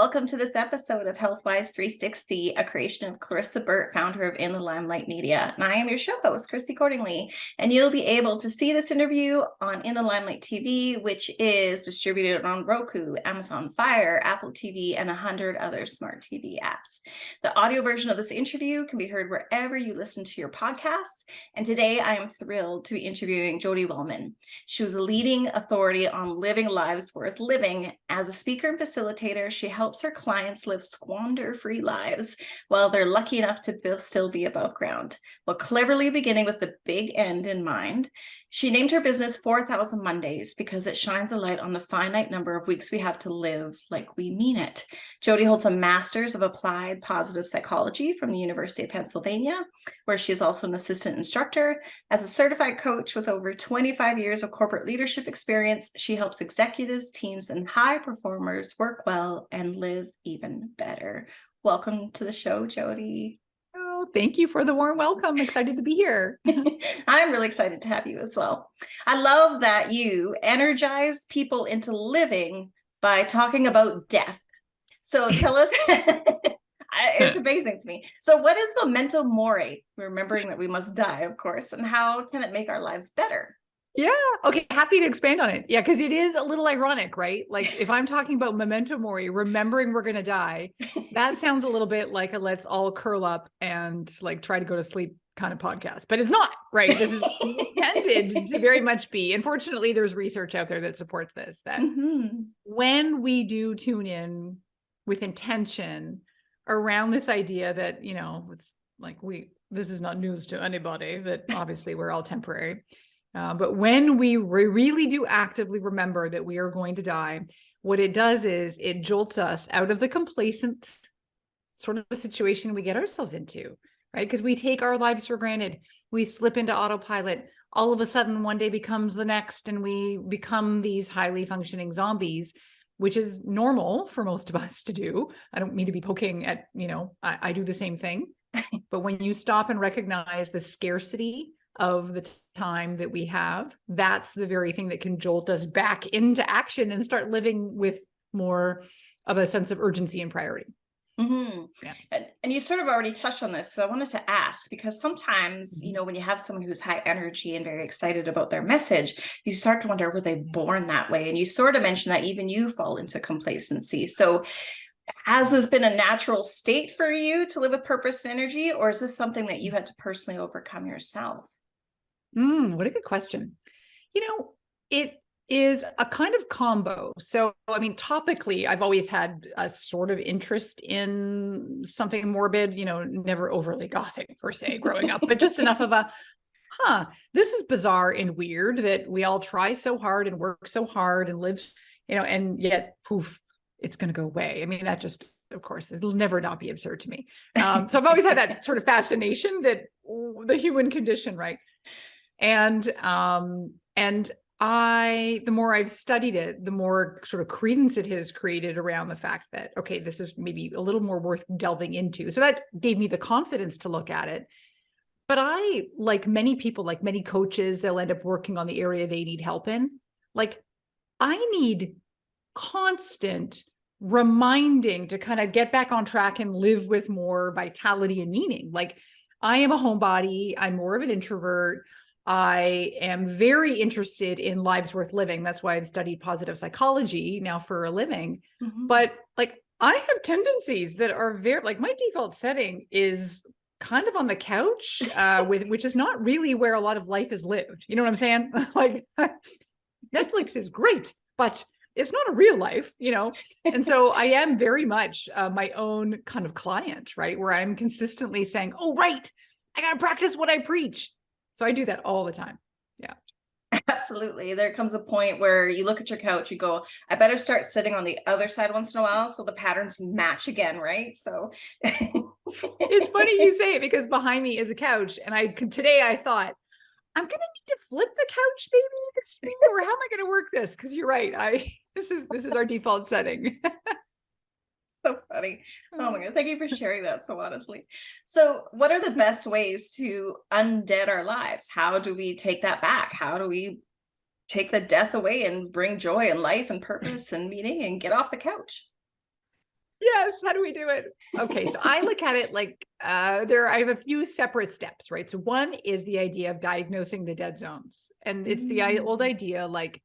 welcome to this episode of Healthwise 360, a creation of Clarissa Burt, founder of In the Limelight Media. And I am your show host, Chrissy Cordingley, and you'll be able to see this interview on In the Limelight TV, which is distributed on Roku, Amazon Fire, Apple TV, and 100 other smart TV apps. The audio version of this interview can be heard wherever you listen to your podcasts. And today I am thrilled to be interviewing Jodi Wellman. She was a leading authority on living lives worth living. As a speaker and facilitator, she helps her clients live squander-free lives while they're lucky enough to still be above ground, while cleverly beginning with the big end in mind. She named her business 4,000 Mondays because it shines a light on the finite number of weeks we have to live like we mean it. Jodi holds a master's of applied positive psychology from the University of Pennsylvania, where she is also an assistant instructor. As a certified coach with over 25 years of corporate leadership experience, she helps executives, teams, and high performers work well and live even better. Welcome to the show, Jodi. Oh, thank you for the warm welcome. Excited to be here. I'm really excited to have you as well. I love that you energize people into living by talking about death. So tell us, it's amazing to me. So what is memento mori? Remembering that we must die, of course, and how can it make our lives better? Yeah. Okay. Happy to expand on it. Yeah. Because it is a little ironic, right? Like if I'm talking about memento mori, remembering we're going to die, that sounds a little bit like a let's all curl up and like try to go to sleep kind of podcast, but it's not, right? This is intended to very much be. Unfortunately, there's research out there that supports this, that when we do tune in with intention around this idea that, you know, it's like this is not news to anybody, that obviously we're all temporary. But when we really do actively remember that we are going to die, what it does is it jolts us out of the complacent sort of a situation we get ourselves into, right? Because we take our lives for granted. We slip into autopilot. All of a sudden, one day becomes the next, and we become these highly functioning zombies, which is normal for most of us to do. I don't mean to be poking at, I do the same thing. But when you stop and recognize the scarcity of the time that we have, that's the very thing that can jolt us back into action and start living with more of a sense of urgency and priority. Mm-hmm. Yeah. And you sort of already touched on this, so I wanted to ask, because sometimes, when you have someone who's high energy and very excited about their message, you start to wonder, were they born that way? And you sort of mentioned that even you fall into complacency. So has this been a natural state for you to live with purpose and energy, or is this something that you had to personally overcome yourself? What a good question. It is a kind of combo. So, topically, I've always had a sort of interest in something morbid, never overly gothic per se growing up, but just enough of this is bizarre and weird that we all try so hard and work so hard and live, and yet poof, it's going to go away. That just, of course, it'll never not be absurd to me. So I've always had that sort of fascination that the human condition, right? And the more I've studied it, the more sort of credence it has created around the fact that, okay, this is maybe a little more worth delving into. So that gave me the confidence to look at it. But I, like many people, like many coaches, they'll end up working on the area they need help in. Like I need constant reminding to kind of get back on track and live with more vitality and meaning. Like I am a homebody. I'm more of an introvert. I am very interested in lives worth living. That's why I've studied positive psychology now for a living. Mm-hmm. But like I have tendencies that are very, like my default setting is kind of on the couch, which is not really where a lot of life is lived. You know what I'm saying? Like Netflix is great, but it's not a real life, And so I am very much my own kind of client, right? Where I'm consistently saying, oh, right, I got to practice what I preach. So I do that all the time. Yeah. Absolutely. There comes a point where you look at your couch, you go, I better start sitting on the other side once in a while so the patterns match again, right? So it's funny you say it, because behind me is a couch, and today I thought, I'm going to need to flip the couch maybe this thing, or how am I going to work this? Because you're right. This is our default setting. So funny. Oh my God. Thank you for sharing that so honestly. So what are the best ways to undead our lives? How do we take that back? How do we take the death away and bring joy and life and purpose and meaning and get off the couch? Yes. How do we do it? Okay. So I look at it like I have a few separate steps, right? So one is the idea of diagnosing the dead zones. And it's the old idea, like,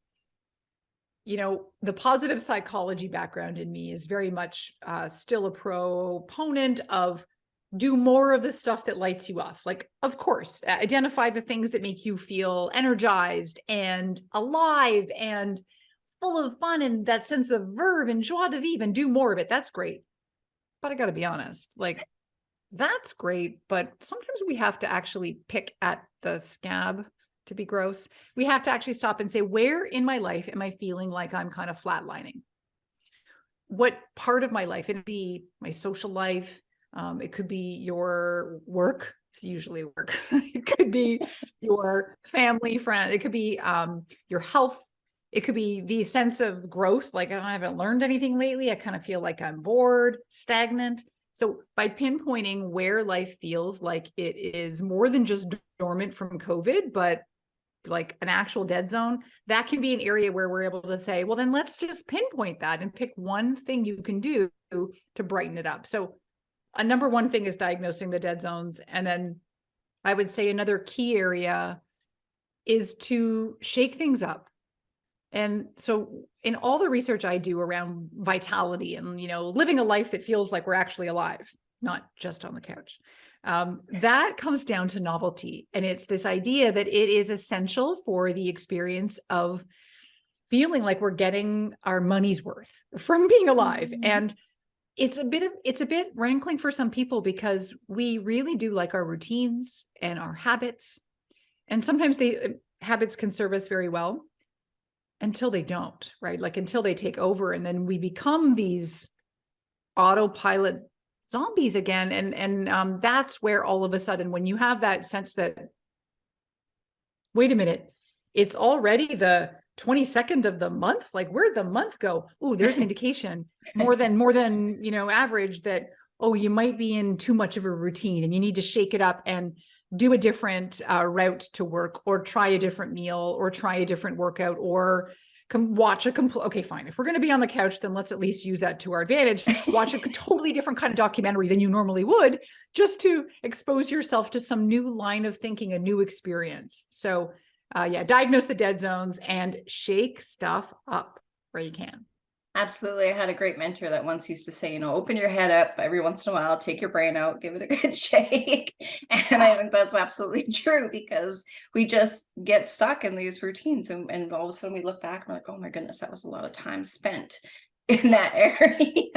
the positive psychology background in me is very much still a proponent of do more of the stuff that lights you up. Like, of course, identify the things that make you feel energized and alive and full of fun and that sense of verve and joie de vivre, and do more of it. That's great. But I got to be honest, like, that's great. But sometimes we have to actually pick at the scab, to be gross. We have to actually stop and say, where in my life am I feeling like I'm kind of flatlining? What part of my life? It'd be my social life. It could be your work. It's usually work. It could be your family, friend. It could be your health. It could be the sense of growth. Like, I haven't learned anything lately. I kind of feel like I'm bored, stagnant. So by pinpointing where life feels like it is more than just dormant from COVID, but like an actual dead zone, that can be an area where we're able to say, well, then let's just pinpoint that and pick one thing you can do to brighten it up. So a number one thing is diagnosing the dead zones. And then I would say another key area is to shake things up. And so in all the research I do around vitality and, living a life that feels like we're actually alive, not just on the couch, that comes down to novelty. And it's this idea that it is essential for the experience of feeling like we're getting our money's worth from being alive. Mm-hmm. And it's a bit rankling for some people because we really do like our routines and our habits. And sometimes habits can serve us very well until they don't, right? Like until they take over, and then we become these autopilot zombies again. And that's where all of a sudden, when you have that sense that, wait a minute, it's already the 22nd of the month, like where'd the month go? Oh, there's an indication more than average that, oh, you might be in too much of a routine and you need to shake it up and do a different route to work, or try a different meal, or try a different workout, or watch okay, fine. If we're going to be on the couch, then let's at least use that to our advantage. Watch a totally different kind of documentary than you normally would, just to expose yourself to some new line of thinking, a new experience. So diagnose the dead zones and shake stuff up where you can. Absolutely. I had a great mentor that once used to say, open your head up every once in a while, take your brain out, give it a good shake. And I think that's absolutely true, because we just get stuck in these routines, and all of a sudden we look back and we're like, oh my goodness, that was a lot of time spent in that area.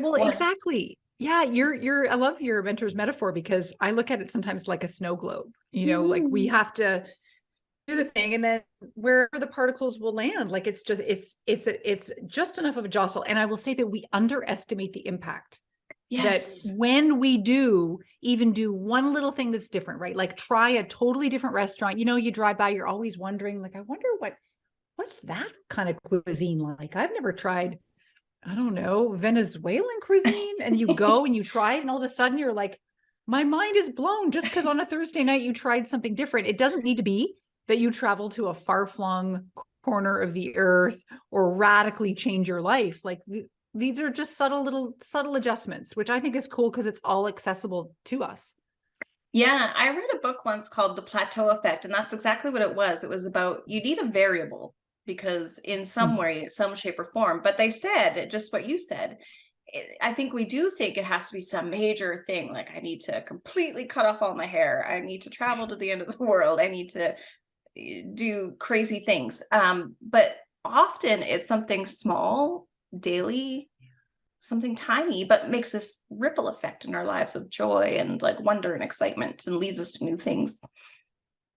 Well, exactly. Yeah. I love your mentor's metaphor, because I look at it sometimes like a snow globe, like we have to do the thing, and then wherever the particles will land, like it's just enough of a jostle. And I will say that we underestimate the impact. Yes. That when we do one little thing that's different, right? Like try a totally different restaurant. You drive by, you're always wondering, like, I wonder what's that kind of cuisine like? I've never tried, I don't know, Venezuelan cuisine. And you go and you try it, and all of a sudden you're like, my mind is blown, just because on a Thursday night you tried something different. It doesn't need to be that you travel to a far-flung corner of the earth or radically change your life. Like these are just subtle adjustments, which I think is cool because it's all accessible to us. Yeah, I read a book once called The Plateau Effect, and that's exactly what it was. It was about, you need a variable, because in some way, some shape or form, but they said just what you said. I think we do think it has to be some major thing. Like, I need to completely cut off all my hair. I need to travel to the end of the world. I need to do crazy things. But often it's something small, daily, something tiny, but makes this ripple effect in our lives of joy and like wonder and excitement, and leads us to new things.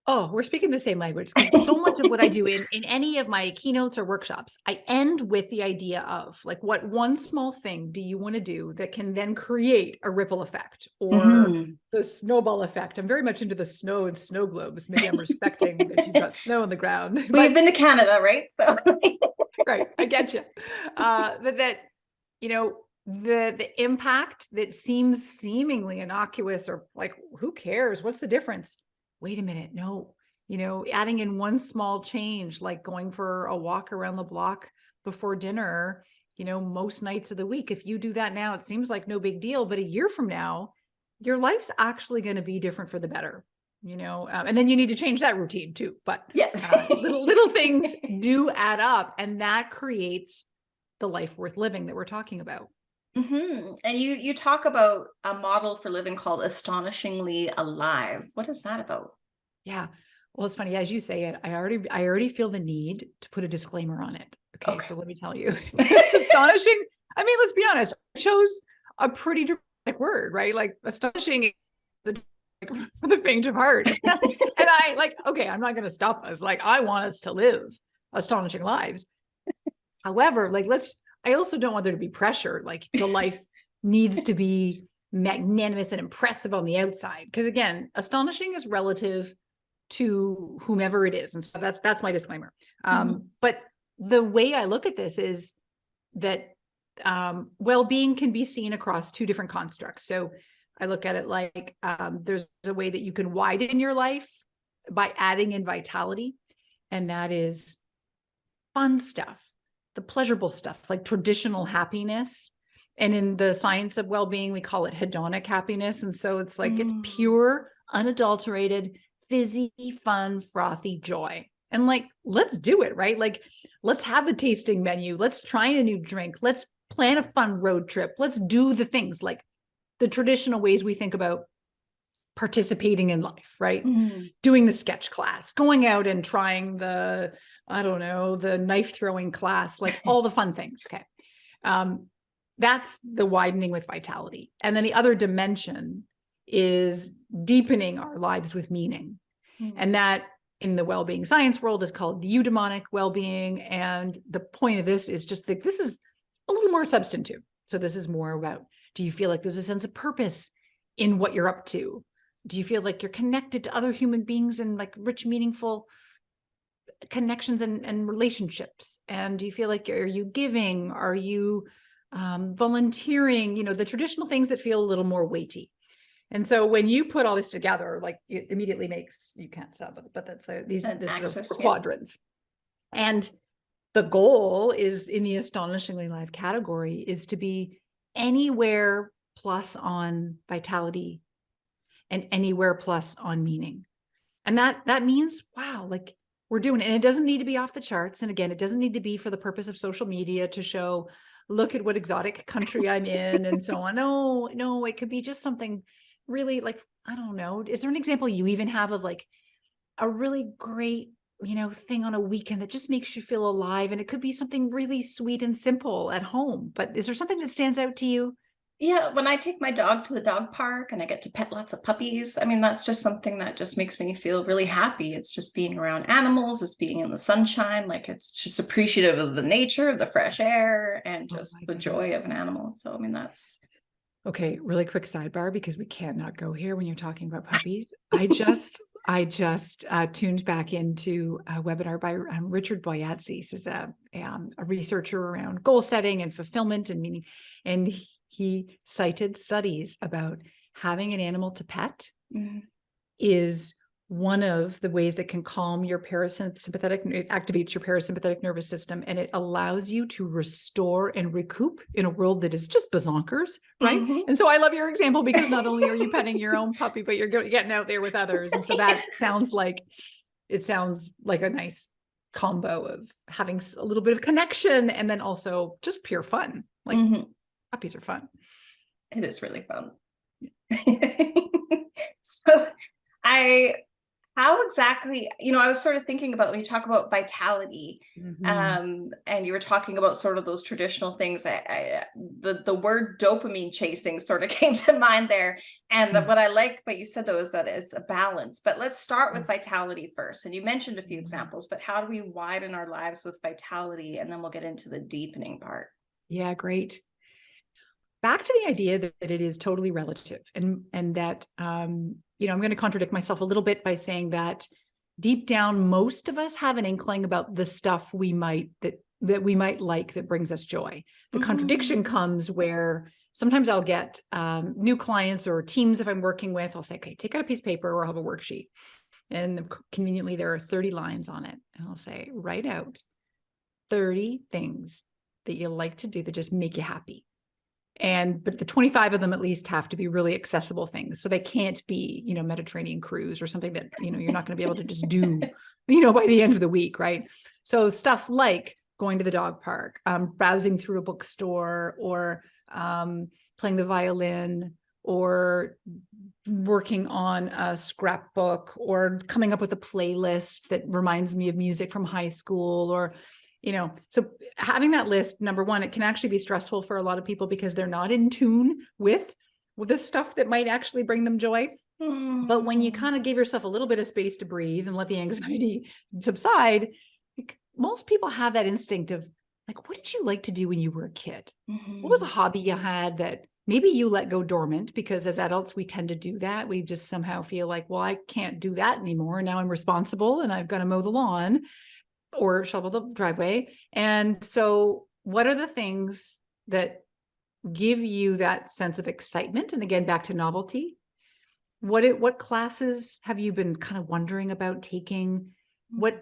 Oh, we're speaking the same language, because so much of what I do in any of my keynotes or workshops, I end with the idea of, like, what one small thing do you want to do that can then create a ripple effect, or the snowball effect. I'm very much into the snow and snow globes. Maybe I'm respecting that you've got snow on the ground. We've been to Canada, right? So. Right. I get you. That the impact that seems seemingly innocuous, or like, who cares? What's the difference? Wait a minute. No, adding in one small change, like going for a walk around the block before dinner, most nights of the week. If you do that now, it seems like no big deal, but a year from now, your life's actually going to be different for the better, and then you need to change that routine too. But Yeah. little things do add up, and that creates the life worth living that we're talking about. And you talk about a model for living called Astonishingly Alive. What is that about? Yeah. Well, it's funny, as you say it, I already feel the need to put a disclaimer on it. Okay. So let me tell you, it's astonishing. I mean, let's be honest, I chose a pretty dramatic word, right? Like astonishing for the faint of heart. And okay, I'm not going to stop us. Like, I want us to live astonishing lives. However, I also don't want there to be pressure. Like, the life needs to be magnanimous and impressive on the outside. Because again, astonishing is relative to whomever it is. And so that's my disclaimer. But the way I look at this is that well-being can be seen across two different constructs. So I look at it like there's a way that you can widen your life by adding in vitality. And that is fun stuff, the pleasurable stuff, like traditional happiness. And in the science of well-being, we call it hedonic happiness. And so it's like, it's pure, unadulterated, fizzy, fun, frothy joy. And let's do it, right? Like, let's have the tasting menu. Let's try a new drink. Let's plan a fun road trip. Let's do the things, like the traditional ways we think about participating in life, right? Doing the sketch class, going out and trying the knife throwing class, like all the fun things. Okay. That's the widening with vitality. And then the other dimension is deepening our lives with meaning. And that in the well-being science world is called eudaimonic well-being. And the point of this is just that this is a little more substantive. So this is more about, do you feel like there's a sense of purpose in what you're up to? Do you feel like you're connected to other human beings and like rich, meaningful connections and relationships? And do you feel like, are you giving? Are you volunteering? The traditional things that feel a little more weighty. And so when you put all this together, like, it immediately makes, you can't stop it, but these are quadrants. And the goal is, in the Astonishingly Live category, is to be anywhere plus on vitality and anywhere plus on meaning. And that means, wow, like, we're doing it. And it doesn't need to be off the charts. And again, it doesn't need to be for the purpose of social media to show, look at what exotic country I'm in and so on. No, it could be just something really, like, I don't know. Is there an example you even have of like a really great, thing on a weekend that just makes you feel alive? And it could be something really sweet and simple at home, but is there something that stands out to you? Yeah, when I take my dog to the dog park and I get to pet lots of puppies, I mean, that's just something that just makes me feel really happy. It's just being around animals, it's being in the sunshine, like, it's just appreciative of the nature, of the fresh air, and just the joy of an animal. So, I mean, that's... Okay, really quick sidebar, because we cannot go here when you're talking about puppies. I just tuned back into a webinar by Richard Boyatzis, who's a researcher around goal setting and fulfillment and meaning. And he cited studies about having an animal to pet is one of the ways that can calm your parasympathetic, it activates your parasympathetic nervous system, and it allows you to restore and recoup in a world that is just bazonkers, right? And so I love your example, because not only are you petting your own puppy, but you're getting out there with others. And so that sounds like a nice combo of having a little bit of connection and then also just pure fun. Like, puppies are fun. It is really fun. So how exactly, I was sort of thinking about, when you talk about vitality, and you were talking about sort of those traditional things, the word dopamine chasing sort of came to mind there. And what I like what you said, though, is that it's a balance. But let's start with vitality first. And you mentioned a few examples, but how do we widen our lives with vitality? And then we'll get into the deepening part. Yeah, great. Back to the idea that it is totally relative, and that, I'm going to contradict myself a little bit by saying that deep down, most of us have an inkling about the stuff we might like that brings us joy. The contradiction comes where sometimes I'll get new clients or teams, if I'm working with, I'll say, okay, take out a piece of paper, or I'll have a worksheet. And conveniently, there are 30 lines on it. And I'll say, write out 30 things that you like to do that just make you happy. But the 25 of them at least have to be really accessible things. So they can't be, Mediterranean cruise or something that, you're not going to be able to just do, by the end of the week. Right. So stuff like going to the dog park, browsing through a bookstore, or playing the violin, or working on a scrapbook, or coming up with a playlist that reminds me of music from high school, or so having that list, number one, it can actually be stressful for a lot of people because they're not in tune with the stuff that might actually bring them joy. But when you kind of give yourself a little bit of space to breathe and let the anxiety subside, most people have that instinct of like, what did you like to do when you were a kid? What was a hobby you had that maybe you let go dormant? Because as adults, we tend to do that. We just somehow feel like, well, I can't do that anymore. Now I'm responsible and I've got to mow the lawn or shovel the driveway. And so what are the things that give you that sense of excitement? And again, back to novelty. What classes have you been kind of wondering about taking? What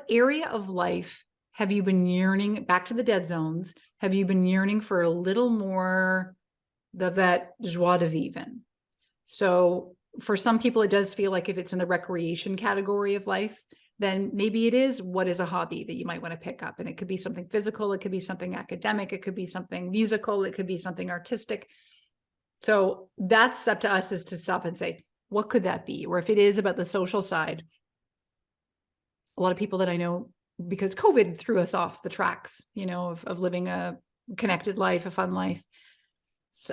area of life have you been yearning, back to the dead zones, have you been yearning for a little more of that joie de vivre? So for some people, it does feel like if it's in the recreation category of life, then maybe it is, what is a hobby that you might want to pick up? And it could be something physical, it could be something academic, it could be something musical, it could be something artistic. So that's up to us, is to stop and say, what could that be? Or if it is about the social side, a lot of people that I know, because COVID threw us off the tracks, of living a connected life, a fun life.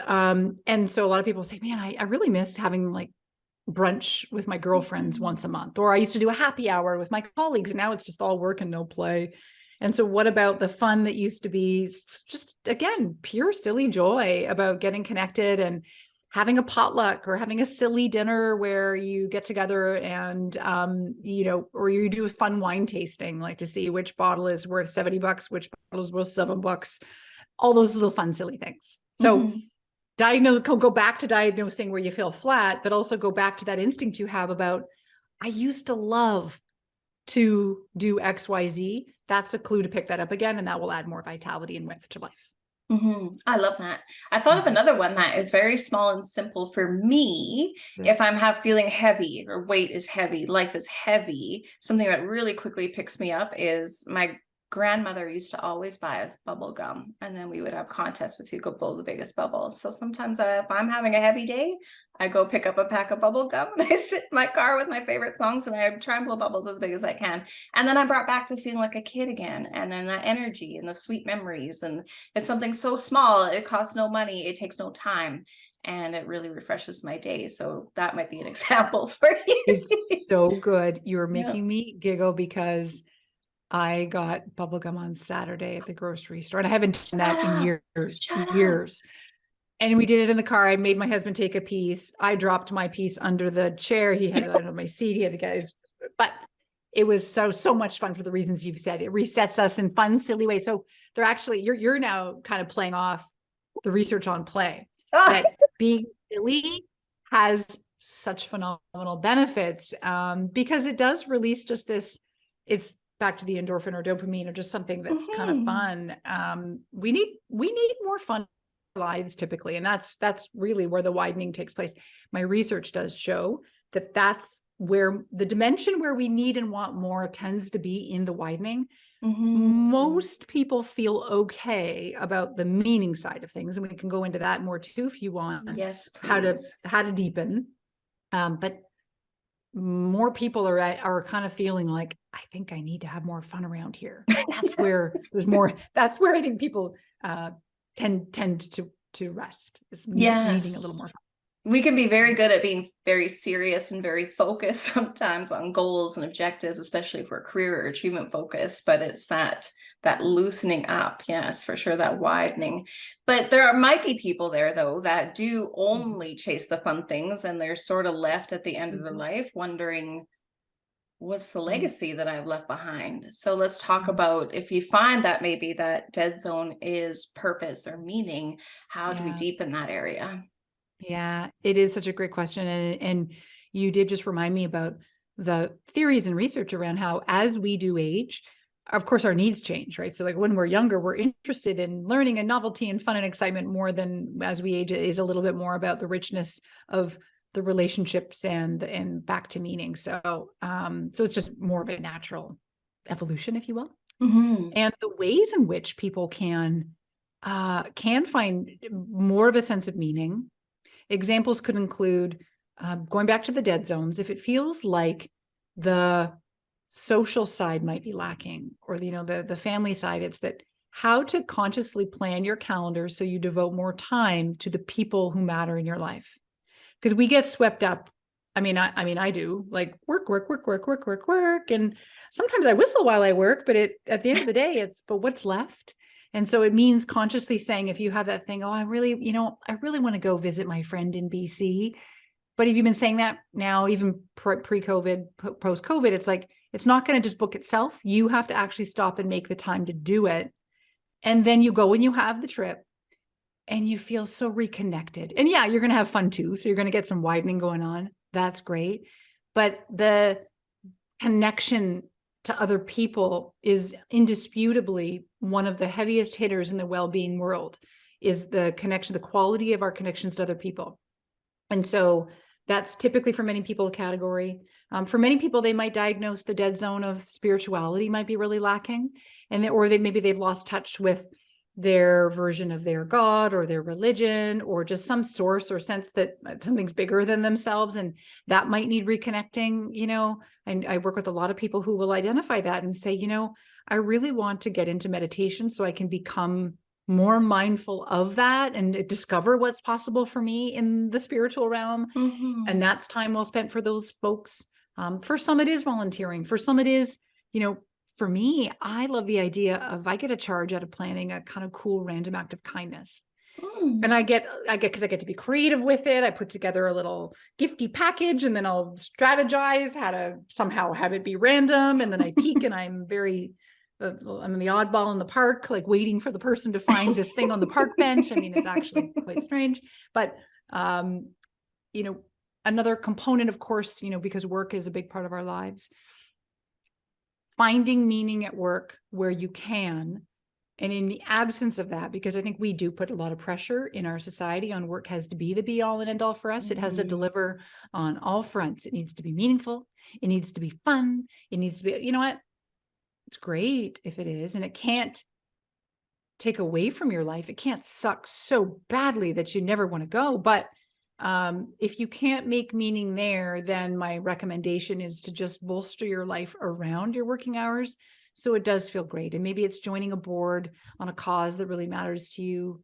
And so a lot of people say, man, I really missed having like brunch with my girlfriends once a month, or I used to do a happy hour with my colleagues, and now it's just all work and no play. And so what about the fun that used to be just, again, pure silly joy about getting connected and having a potluck, or having a silly dinner where you get together and, or you do a fun wine tasting, like to see which bottle is worth $70, which bottle is worth $7, all those little fun, silly things. So go back to diagnosing where you feel flat, but also go back to that instinct you have about, I used to love to do XYZ. That's a clue to pick that up again. And that will add more vitality and width to life. I love that. I thought of another one that is very small and simple for me. If I'm feeling heavy, or weight is heavy, life is heavy, something that really quickly picks me up is my grandmother used to always buy us bubble gum, and then we would have contests to see who could blow the biggest bubbles. So sometimes if I'm having a heavy day, I go pick up a pack of bubble gum and I sit in my car with my favorite songs and I try and blow bubbles as big as I can. And then I'm brought back to feeling like a kid again. And then that energy and the sweet memories, and it's something so small, it costs no money, it takes no time, and it really refreshes my day. So that might be an example for you. It's so good. You're making me giggle because I got bubblegum on Saturday at the grocery store, and I haven't done that in years. And we did it in the car. I made my husband take a piece. I dropped my piece under the chair. He had it under my seat. He had to get it. But it was so much fun for the reasons you've said. It resets us in fun, silly ways. So they're actually, you're now kind of playing off the research on play. That being silly has such phenomenal benefits, because it does release just this, it's back to the endorphin or dopamine, or just something that's kind of fun. We need more fun in our lives typically. And that's really where the widening takes place. My research does show that that's where the dimension where we need and want more tends to be in the widening. Most people feel okay about the meaning side of things. And we can go into that more too, if you want. Yes, please. How to deepen. But more people are kind of feeling like, I think I need to have more fun around here. That's where there's more. That's where I think people tend to rest, is needing a little more fun. We can be very good at being very serious and very focused sometimes on goals and objectives, especially if we're career or achievement focused, but it's that loosening up. Yes, for sure. That widening. But there might be people there though, that do only chase the fun things, and they're sort of left at the end of their life wondering, what's the legacy that I've left behind? So let's talk about, if you find that maybe that dead zone is purpose or meaning, how do we deepen that area? Yeah, it is such a great question. And you did just remind me about the theories and research around how, as we do age, of course, our needs change, right? So like when we're younger, we're interested in learning and novelty and fun and excitement more than as we age. It is a little bit more about the richness of the relationships and back to meaning. So, so it's just more of a natural evolution, if you will. Mhm. And the ways in which people can find more of a sense of meaning. Examples could include going back to the dead zones. If it feels like the social side might be lacking, or the family side, it's that how to consciously plan your calendar so you devote more time to the people who matter in your life. Because we get swept up. I do, like work, and sometimes I whistle while I work, but at the end of the day, but what's left? And so it means consciously saying, if you have that thing, I really want to go visit my friend in BC. But if you've been saying that now, even pre-COVID, post-COVID, it's like, it's not going to just book itself. You have to actually stop and make the time to do it. And then you go and you have the trip and you feel so reconnected. And yeah, you're going to have fun too. So you're going to get some widening going on. That's great. But the connection to other people is indisputably one of the heaviest hitters in the well-being world, is the connection, the quality of our connections to other people. And so that's typically for many people a category. For many people, they might diagnose the dead zone of spirituality might be really lacking, or maybe they've lost touch with their version of their God or their religion, or just some source or sense that something's bigger than themselves, and that might need reconnecting. And I work with a lot of people who will identify that and say, I really want to get into meditation so I can become more mindful of that and discover what's possible for me in the spiritual realm. Mhm. And that's time well spent for those folks. For some, it is volunteering. For some, it is, for me, I love the idea of, I get a charge out of planning a kind of cool random act of kindness. Mm. And I get because I get to be creative with it. I put together a little gifty package, and then I'll strategize how to somehow have it be random. And then I peek, and I'm the oddball in the park, like waiting for the person to find this thing on the park bench. It's actually quite strange. But, another component, of course, because work is a big part of our lives, finding meaning at work where you can. And in the absence of that, because I think we do put a lot of pressure in our society on work has to be the be all and end all for us. It has to deliver on all fronts. It needs to be meaningful. It needs to be fun. It needs to be, it's great if it is, and it can't take away from your life. It can't suck so badly that you never want to go. But if you can't make meaning there, then my recommendation is to just bolster your life around your working hours, so it does feel great. And maybe it's joining a board on a cause that really matters to you.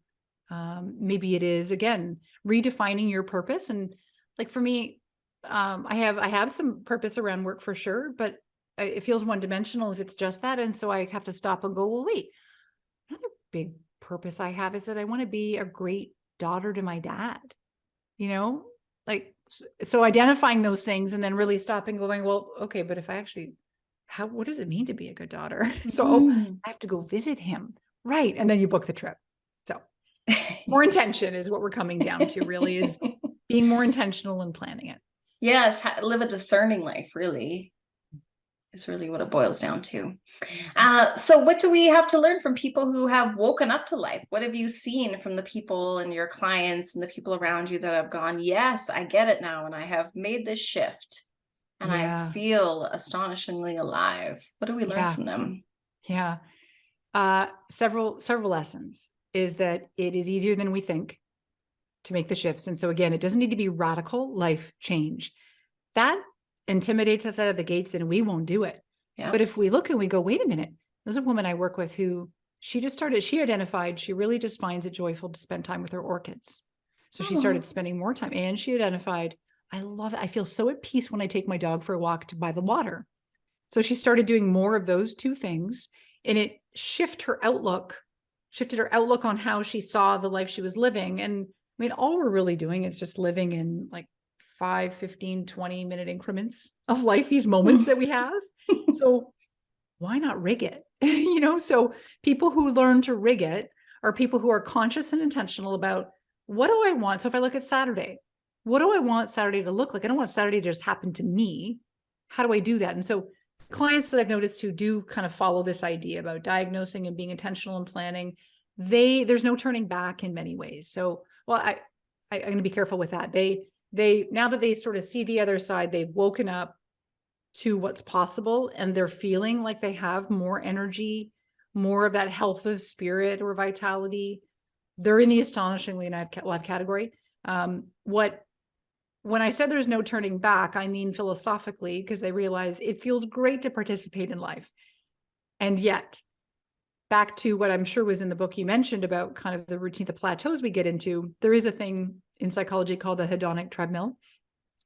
Maybe it is, again, redefining your purpose. And like for me, I have some purpose around work for sure, but it feels one-dimensional if it's just that. And so I have to stop and go, well, wait, another big purpose I have is that I want to be a great daughter to my dad, so identifying those things and then really stopping, going, well, okay, but if I actually, what does it mean to be a good daughter? So I have to go visit him. Right. And then you book the trip. So more intention is what we're coming down to, really, is being more intentional and planning it. Yes, live a discerning life, really, is really what it boils down to. So what do we have to learn from people who have woken up to life? What have you seen from the people and your clients and the people around you that have gone, yes, I get it now, and I have made this shift, and I feel astonishingly alive? What do we learn from them? Yeah. Several lessons is that it is easier than we think to make the shifts. And so again, it doesn't need to be radical life change. That intimidates us out of the gates, and we won't do it. Yeah. But if we look and we go, wait a minute, there's a woman I work with who she identified, she really just finds it joyful to spend time with her orchids. So she started spending more time, and she identified, I love it. I feel so at peace when I take my dog for a walk by the water. So she started doing more of those two things, and it shifted her outlook on how she saw the life she was living. And all we're really doing is just living in like 5, 15, 20-minute increments of life, these moments that we have. So why not rig it? So people who learn to rig it are people who are conscious and intentional about, what do I want? So if I look at Saturday, what do I want Saturday to look like? I don't want Saturday to just happen to me. How do I do that? And so clients that I've noticed who do kind of follow this idea about diagnosing and being intentional and planning, there's no turning back in many ways. So, well, I'm going to be careful with that. They now that they sort of see the other side, they've woken up to what's possible, and they're feeling like they have more energy, more of that health of spirit or vitality. They're in the astonishingly alive category. When I said there's no turning back, I mean philosophically, because they realize it feels great to participate in life. And yet, back to what I'm sure was in the book you mentioned about kind of the routine, the plateaus we get into, there is a thing in psychology called the hedonic treadmill,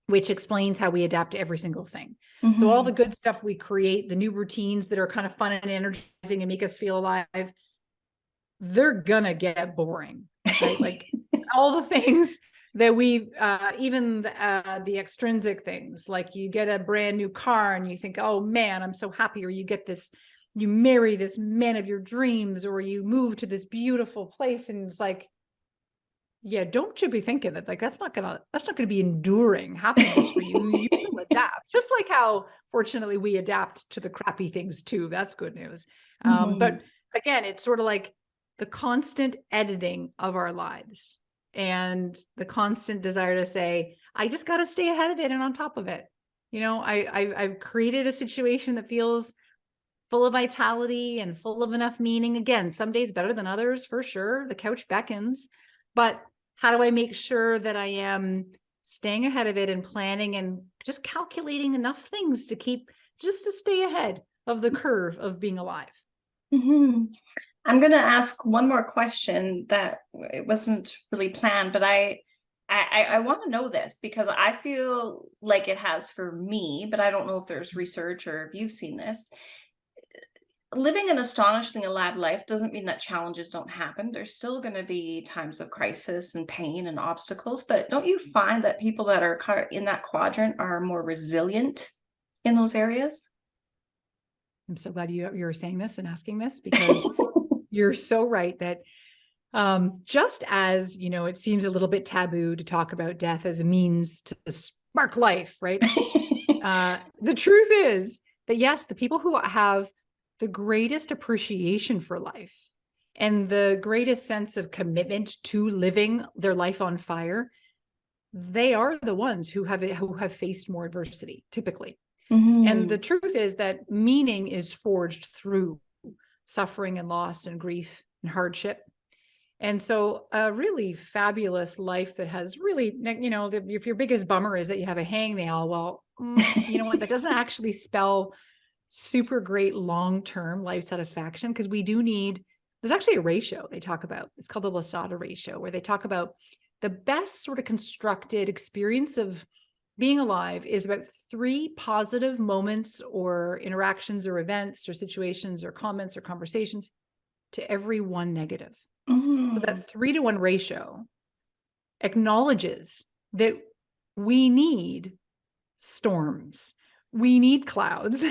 which explains how we adapt to every single thing. Mm-hmm. So all the good stuff we create, the new routines that are kind of fun and energizing and make us feel alive, they're gonna get boring, right? Like all the things that we, even the extrinsic things, like you get a brand new car and you think, oh man, I'm so happy. Or you get this, you marry this man of your dreams, or you move to this beautiful place. And it's like, yeah, don't you be thinking that like, that's not gonna be enduring happiness for you. You will adapt, just like how fortunately we adapt to the crappy things too. That's good news. Mm-hmm. But again, it's sort of like the constant editing of our lives and the constant desire to say, I just got to stay ahead of it and on top of it. You know, I've created a situation that feels full of vitality and full of enough meaning. Again, some days better than others, for sure. The couch beckons, but how do I make sure that I am staying ahead of it and planning and just calculating enough things to stay ahead of the curve of being alive? Mm-hmm. I'm going to ask one more question that it wasn't really planned, but I want to know this because I feel like it has for me, but I don't know if there's research or if you've seen this. Living an astonishingly alive life doesn't mean that challenges don't happen. There's still going to be times of crisis and pain and obstacles, but don't you find that people that are in that quadrant are more resilient in those areas? I'm so glad you're saying this and asking this, because you're so right that just as, you know, it seems a little bit taboo to talk about death as a means to spark life, right? The truth is that yes, the people who have the greatest appreciation for life and the greatest sense of commitment to living their life on fire, they are the ones who have faced more adversity, typically. Mm-hmm. And the truth is that meaning is forged through suffering and loss and grief and hardship. And so a really fabulous life that has really, you know, if your biggest bummer is that you have a hangnail, well, you know what, that doesn't actually spell super great long-term life satisfaction, because there's actually a ratio they talk about. It's called the Lasada ratio, where they talk about the best sort of constructed experience of being alive is about 3 positive moments or interactions or events or situations or comments or conversations to every 1 negative. Mm-hmm. So that 3-to-1 ratio acknowledges that we need storms. We need clouds.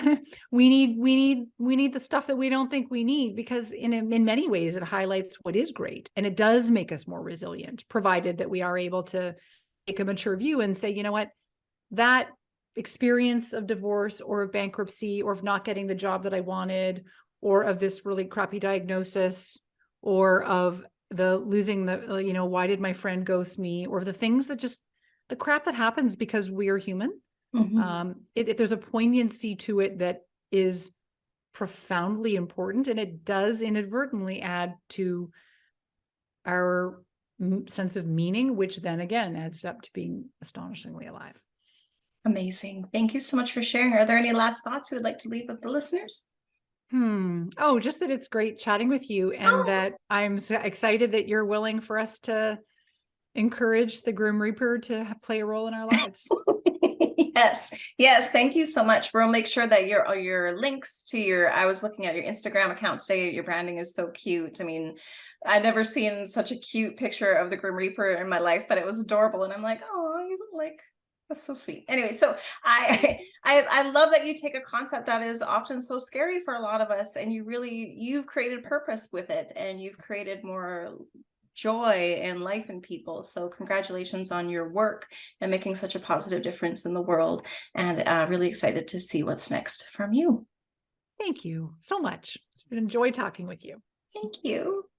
we need the stuff that we don't think we need, because in many ways it highlights what is great, and it does make us more resilient, provided that we are able to take a mature view and say, you know what, that experience of divorce or of bankruptcy or of not getting the job that I wanted, or of this really crappy diagnosis, or of losing you know, why did my friend ghost me, or the things that just the crap that happens because we are human. Mm-hmm. There's a poignancy to it that is profoundly important, and it does inadvertently add to our sense of meaning, which then again adds up to being astonishingly alive. Amazing. Thank you so much for sharing. Are there any last thoughts you would like to leave with the listeners? Oh, just that it's great chatting with you, and that I'm so excited that you're willing for us to encourage the Grim Reaper to play a role in our lives. Yes. Thank you so much. We'll make sure that your links to I was looking at your Instagram account today. Your branding is so cute. I mean, I've never seen such a cute picture of the Grim Reaper in my life, but it was adorable. And I'm like, oh, you look like, that's so sweet. Anyway, so I love that you take a concept that is often so scary for a lot of us, and you've created purpose with it, and you've created more joy and life in people. So congratulations on your work and making such a positive difference in the world, and really excited to see what's next from you. Thank you so much. It's been a joy talking with you. Thank you.